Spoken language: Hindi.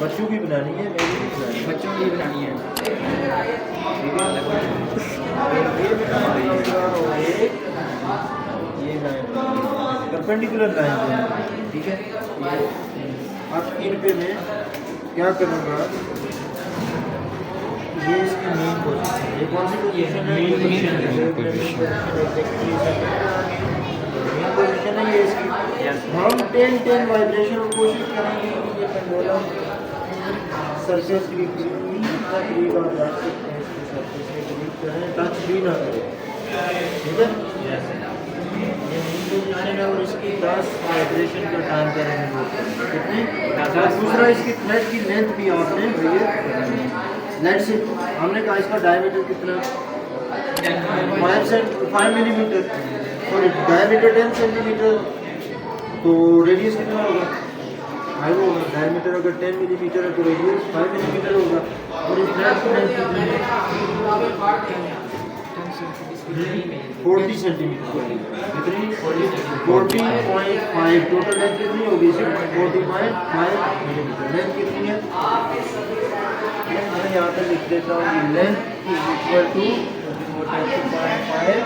बच्चों की बनानी है, मेरी भी बनानी है। बच्चों की बनानी है। ठीक है, ये बनाना ये लाइन परपेंडिकुलर लाइन, ठीक है। अब इन पे मैं क्या करूँगा, ये इसकी मेन पोजीशन, ये कौन सी पोजीशन है? मेन पोजीशन है। मेन पोजीशन है ये इसकी। हम 10 वाइब्रेशन कोशिश करेंगे कि ये पेंडुलम सरफेस के करीब आप रख सकते हैं, इसके सरफेस के करीब करें, टच भी ना करें, ठीक है। ये मेन पोजीशन है और इसकी 10 वाइब्रेशन का टाइम करेंगे कितनी। दूसरा इसकी थ्रेड की लेंथ भी आपने लेट्स से हमने कहा इसका डायमीटर कितना 5 मिलीमीटर, सॉरी डायमीटर 10 सेंटीमीटर, तो रेडियस कितना होगा 5 होगा। डायमीटर अगर 10 मिलीमीटर है तो रेडियस 5 मिलीमीटर होगा। और इस थ्रेड की लेंथ कितनी है 40 सेंटीमीटर, कितनी 40.5। टोटल लेंथ कितनी होगी इसकी 40.5 मिलीमीटर। लेंथ कितनी है, मैं यहाँ पे लिख देता हूँ, लेंथ इज इक्वल टू 40.5